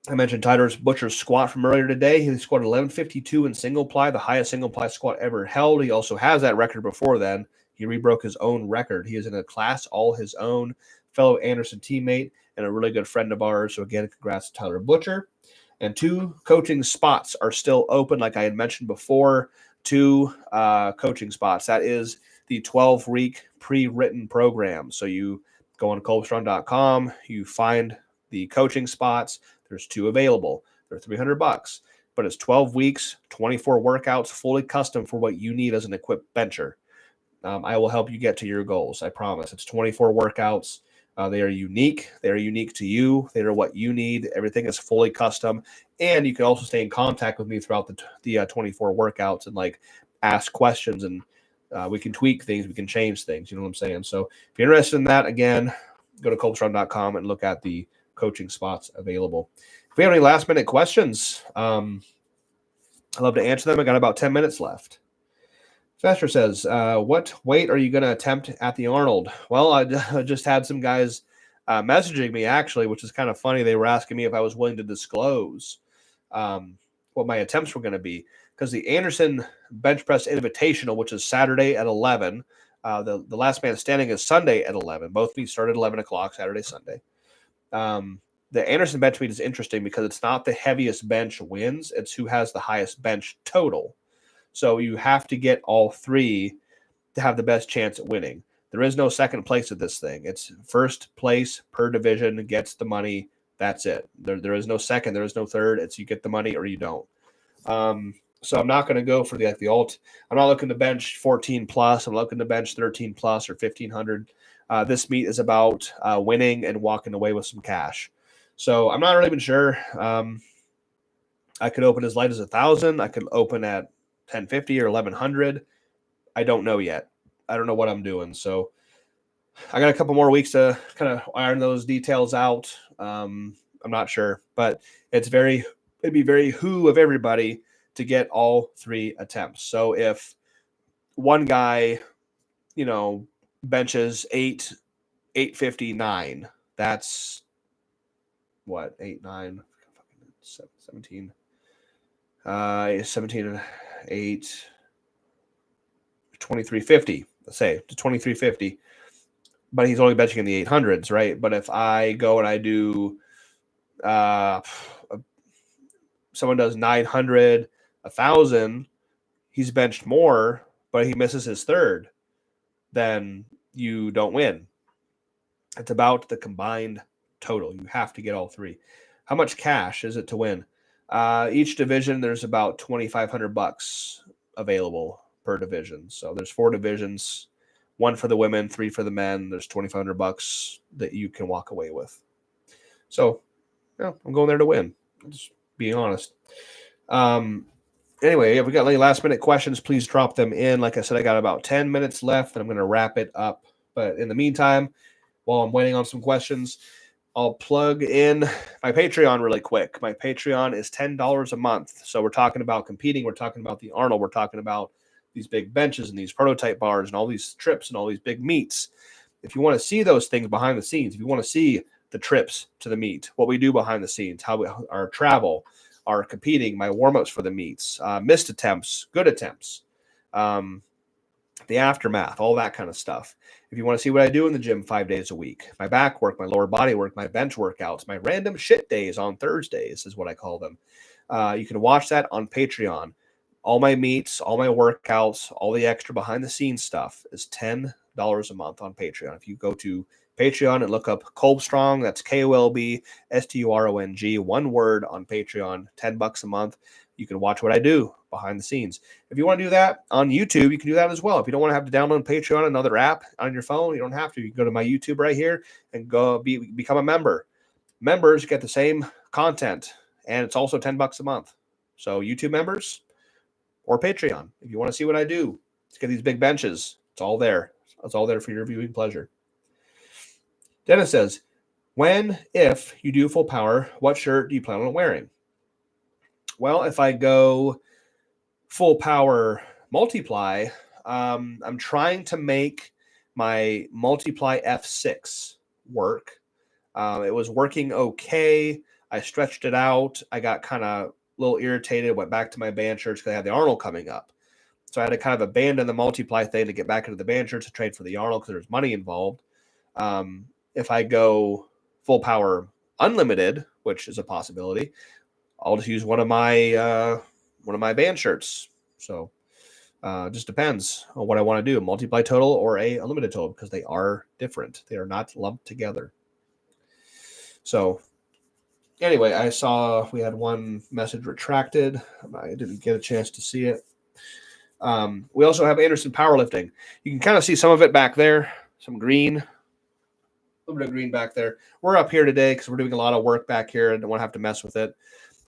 I mentioned Tyler Butcher's squat from earlier today. He squatted 1152 in single ply, the highest single ply squat ever held. He also has that record before then. He rebroke his own record. He is in a class all his own, fellow Anderson teammate, and a really good friend of ours. So again, congrats to Tyler Butcher. And 2 coaching spots are still open, like I had mentioned before. 2 coaching spots. That is the 12-week pre-written program. So you go on Kolbstrong.com, you find the coaching spots. There's 2 available. They're $300, but it's 12 weeks, 24 workouts, fully custom for what you need as an equipped bencher. I will help you get to your goals. I promise. It's 24 workouts. They are unique. They are unique to you. They are what you need. Everything is fully custom. And you can also stay in contact with me throughout the 24 workouts and like ask questions, and we can tweak things. We can change things. You know what I'm saying? So if you're interested in that, again, go to Kolbstrong.com and look at the coaching spots available. If we have any last minute questions, I'd love to answer them. I got about 10 minutes left. Fester says, what weight are you going to attempt at the Arnold? Well, I just had some guys messaging me, actually, which is kind of funny. They were asking me if I was willing to disclose what my attempts were going to be, because the Anderson Bench Press Invitational, which is Saturday at 11, the last man standing is Sunday at 11. Both meets start at 11 o'clock, Saturday, Sunday. The Anderson bench meet is interesting because it's not the heaviest bench wins. It's who has the highest bench total. So you have to get all 3 to have the best chance at winning. There is no second place at this thing. It's first place per division gets the money. That's it. There is no second. There is no third. It's you get the money or you don't. So I'm not going to go for the alt. I'm not looking to bench 14 plus. I'm looking to bench 13 plus or 1500. This meet is about winning and walking away with some cash. So I'm not really even sure. I could open as light as 1,000. I could open at 1050 or 1100. I don't know yet. I don't know what I'm doing. So I got a couple more weeks to kind of iron those details out. I'm not sure, but it'd be very who of everybody to get all 3 attempts. So if one guy, benches 859, that's what, 8, 9, 17, 17 and 8, 2350. let's say to 2350, but he's only benching in the 800s, right? But if I go and I do, someone does 900, 1,000, he's benched more, but he misses his third, then you don't win. It's about the combined total. You have to get all three. How much cash is it to win? Each division, there's about $2,500 available per division. So there's 4 divisions, 1 for the women, 3 for the men. There's $2,500 that you can walk away with. So, yeah, I'm going there to win. Just being honest. Anyway, if we got any last minute questions, please drop them in. Like I said, I got about 10 minutes left, and I'm going to wrap it up. But in the meantime, while I'm waiting on some questions, I'll plug in my Patreon really quick. My Patreon is $10 a month. So we're talking about competing. We're talking about the Arnold. We're talking about these big benches and these prototype bars and all these trips and all these big meets. If you want to see those things behind the scenes, if you want to see the trips to the meet, what we do behind the scenes, our travel, our competing, my warm-ups for the meets, missed attempts, good attempts, the aftermath, all that kind of stuff. If you want to see what I do in the gym 5 days a week, my back work, my lower body work, my bench workouts, my random shit days on Thursdays is what I call them. You can watch that on Patreon. All my meets, all my workouts, all the extra behind the scenes stuff is $10 a month on Patreon. If you go to Patreon and look up Kolbstrong, that's KOLBSTURONG, one word on Patreon, $10 a month. You can watch what I do behind the scenes. If you want to do that on YouTube, you can do that as well. If you don't want to have to download Patreon, another app on your phone, you don't have to. You can go to my YouTube right here and go become a member. Members get the same content, and it's also $10 a month. So YouTube members or Patreon, if you want to see what I do, let's get these big benches. It's all there. It's all there for your viewing pleasure. Dennis says, if you do full power, what shirt do you plan on wearing? Well, if I go full power multiply, I'm trying to make my multiply F6 work. It was working okay. I stretched it out. I got kind of a little irritated, went back to my band shirts because I had the Arnold coming up. So I had to kind of abandon the multiply thing to get back into the band shirts to trade for the Arnold because there's money involved. If I go full power unlimited, which is a possibility, I'll just use one of my band shirts. So just depends on what I want to do, a multiply total or a unlimited total, because they are different. They are not lumped together. So anyway, I saw we had one message retracted. I didn't get a chance to see it. We also have Anderson Powerlifting. You can kind of see some of it back there, some green. A little bit of green back there. We're up here today because we're doing a lot of work back here. I don't want to have to mess with it.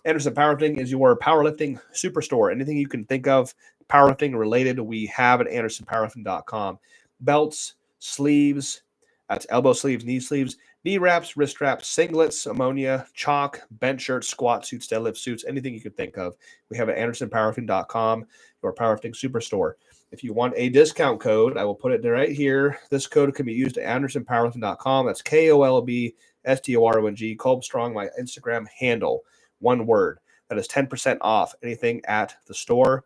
Anderson Powerlifting is your powerlifting superstore. Anything you can think of powerlifting related, we have at andersonpowerlifting.com. Belts, sleeves, that's elbow sleeves, knee wraps, wrist wraps, singlets, ammonia, chalk, bench shirts, squat suits, deadlift suits, anything you can think of. We have at andersonpowerlifting.com, your powerlifting superstore. If you want a discount code, I will put it right here. This code can be used at andersonpowerlifting.com. That's KOLBSTORONG, Kolbstrong, my Instagram handle. One word. That is 10% off anything at the store.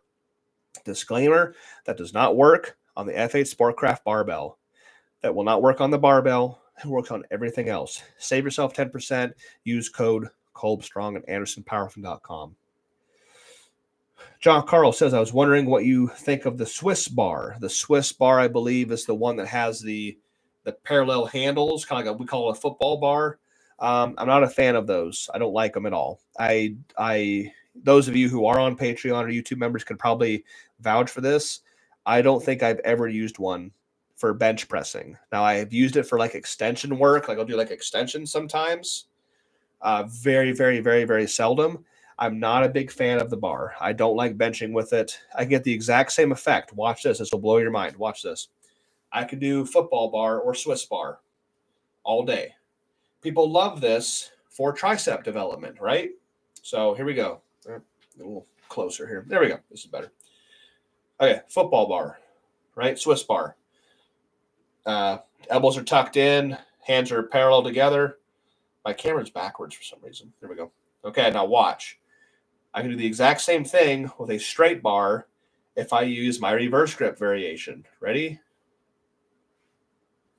Disclaimer, that does not work on the F8 Sportcraft barbell. That will not work on the barbell. It works on everything else. Save yourself 10%. Use code Kolbstrong at andersonpowerlifting.com. John Carl says, I was wondering what you think of the Swiss bar. The Swiss bar, I believe, is the one that has the parallel handles, kind of like we call it a football bar. I'm not a fan of those. I don't like them at all. Those of you who are on Patreon or YouTube members can probably vouch for this. I don't think I've ever used one for bench pressing. Now, I have used it for like extension work. Like I'll do like extensions sometimes. Very, very, very, very seldom. I'm not a big fan of the bar. I don't like benching with it. I get the exact same effect. Watch this. This will blow your mind. Watch this. I could do football bar or Swiss bar all day. People love this for tricep development, right? So here we go. A little closer here. There we go. This is better. Okay, football bar, right? Swiss bar. Elbows are tucked in. Hands are parallel together. My camera's backwards for some reason. There we go. Okay, now watch. I can do the exact same thing with a straight bar if I use my reverse grip variation. Ready?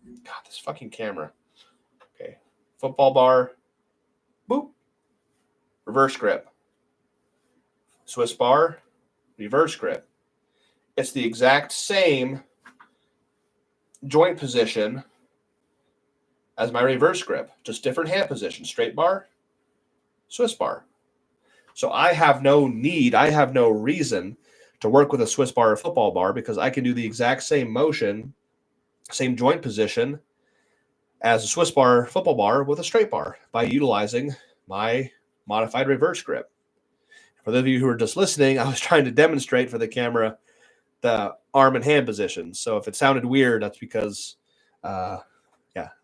God, this fucking camera. Okay. Football bar. Boop. Reverse grip. Swiss bar. Reverse grip. It's the exact same joint position as my reverse grip, just different hand position. Straight bar, Swiss bar. So I have no reason to work with a Swiss bar or football bar because I can do the exact same motion, same joint position as a Swiss bar, football bar with a straight bar by utilizing my modified reverse grip. For those of you who are just listening, I was trying to demonstrate for the camera the arm and hand positions. So if it sounded weird, that's because, I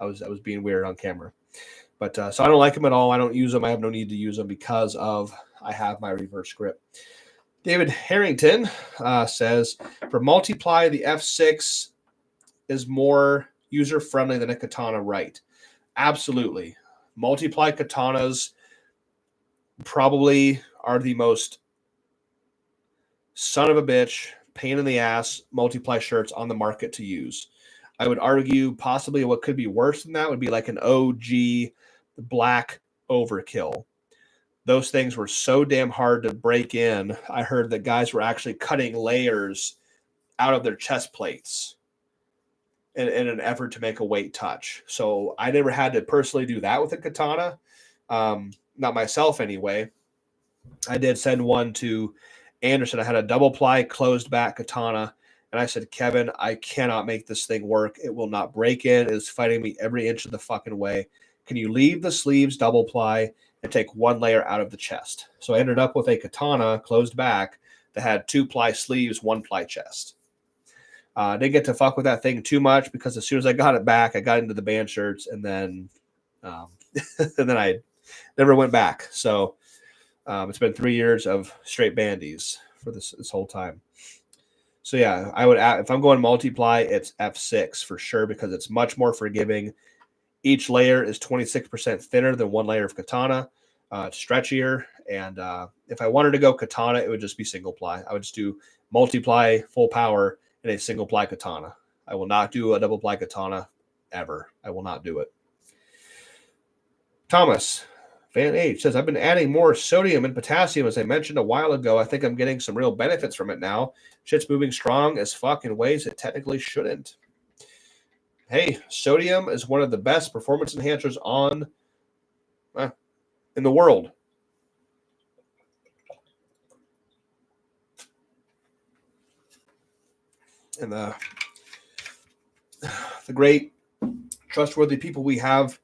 was being weird on camera. But so I don't like them at all. I don't use them. I have no need to use them because I have my reverse grip. David Harrington says, for multiply, the F6 is more user-friendly than a katana, right? Absolutely. Multiply katanas probably are the most son of a bitch, pain in the ass multiply shirts on the market to use. I would argue possibly what could be worse than that would be like an OG black overkill. Those things were so damn hard to break in. I heard that guys were actually cutting layers out of their chest plates in an effort to make a weight touch. So I never had to personally do that with a katana. Not myself anyway. I did send one to Anderson. I had a double ply closed back katana. And I said, Kevin, I cannot make this thing work. It will not break in. It is fighting me every inch of the fucking way. Can you leave the sleeves double ply and take one layer out of the chest? So I ended up with a katana closed back that had 2-ply sleeves, 1-ply chest. Didn't get to fuck with that thing too much because as soon as I got it back, I got into the band shirts and then I never went back. So it's been 3 years of straight bandies for this whole time. So yeah, I would add, if I'm going multiply, it's F6 for sure because it's much more forgiving. Each layer is 26% thinner than one layer of katana. It's stretchier. And if I wanted to go katana, it would just be single ply. I would just do multiply full power in a single ply katana. I will not do a double ply katana ever. I will not do it. Thomas Van H says, I've been adding more sodium and potassium as I mentioned a while ago. I think I'm getting some real benefits from it now. Shit's moving strong as fuck in ways it technically shouldn't. Hey, sodium is one of the best performance enhancers in the world. And the great trustworthy people we have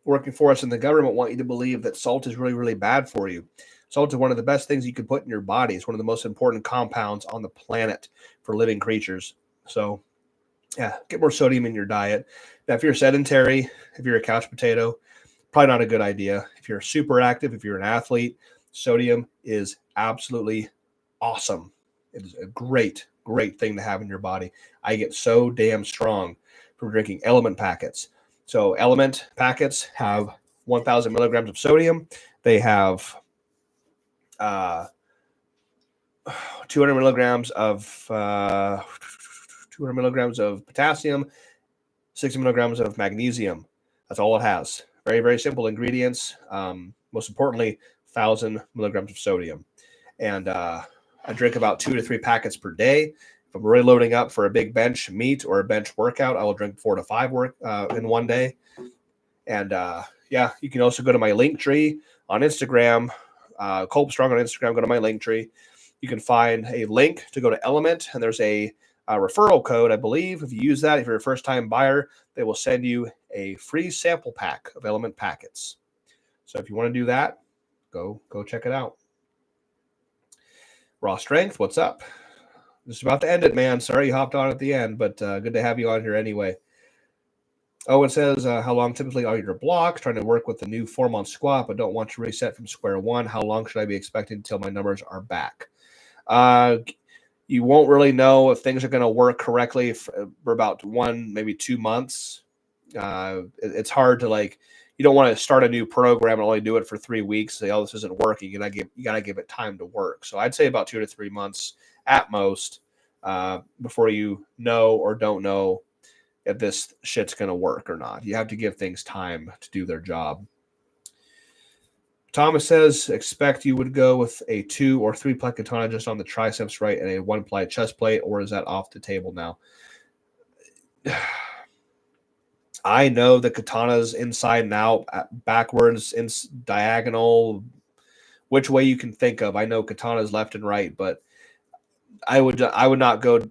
working for us in the government want you to believe that salt is really, really bad for you. Salt is one of the best things you can put in your body. It's one of the most important compounds on the planet for living creatures. So, yeah, get more sodium in your diet. Now, if you're sedentary, if you're a couch potato, probably not a good idea. If you're super active, if you're an athlete, sodium is absolutely awesome. It is a great, great thing to have in your body. I get so damn strong from drinking Element packets. So Element packets have 1,000 milligrams of sodium. They have 200 milligrams of potassium, 60 milligrams of magnesium. That's all it has. Very, very simple ingredients. Most importantly, 1,000 milligrams of sodium. And I drink about 2 to 3 packets per day. If I'm really loading up for a big bench meet or a bench workout, I will drink 4 to 5 in one day. And you can also go to my link tree on Instagram, Kolbstrong on Instagram. Go to my link tree. You can find a link to go to Element, and there's a referral code, I believe. If you use that, if you're a first-time buyer, they will send you a free sample pack of Element packets. So if you want to do that, go check it out. Raw Strength, what's up? Just about to end it, man. Sorry you hopped on at the end, but good to have you on here anyway. Oh, it says, how long typically are your blocks? Trying to work with the new form on squat, but don't want to reset from square one. How long should I be expecting until my numbers are back? You won't really know if things are going to work correctly for about 1, maybe 2 months. It's hard to you don't want to start a new program and only do it for 3 weeks. Say, oh, this isn't working. You got to give it time to work. So I'd say about 2 to 3 months at most before you know or don't know if this shit's going to work or not. You have to give things time to do their job. Thomas says, expect you would go with a 2 or 3 ply katana just on the triceps, right, and a 1 ply chest plate, or is that off the table now? I know the katana's inside and out, backwards, diagonal, which way you can think of. I know katana's left and right, but I would not go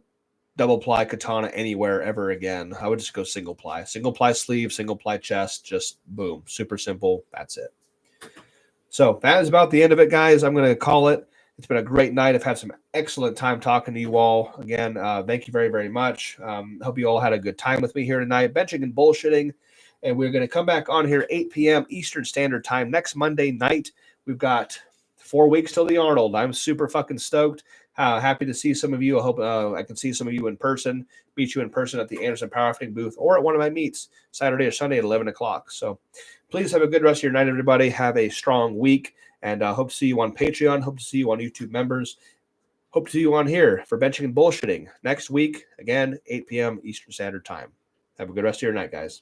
double ply katana anywhere ever again. I would just go single ply sleeve, single ply chest, just boom, super simple. That's it. So that is about the end of it, guys. I'm going to call it. It's been a great night. I've had some excellent time talking to you all. Again, thank you very, very much. Hope you all had a good time with me here tonight, benching and bullshitting. And we're going to come back on here 8 p.m. Eastern Standard Time next Monday night. We've got 4 weeks till the Arnold. I'm super fucking stoked. Happy to see some of you. I hope I can see some of you in person, meet you in person at the Anderson Powerlifting booth or at one of my meets Saturday or Sunday at 11 o'clock. So please have a good rest of your night, everybody. Have a strong week, and hope to see you on Patreon. Hope to see you on YouTube members. Hope to see you on here for benching and bullshitting next week, again, 8 p.m. Eastern Standard Time. Have a good rest of your night, guys.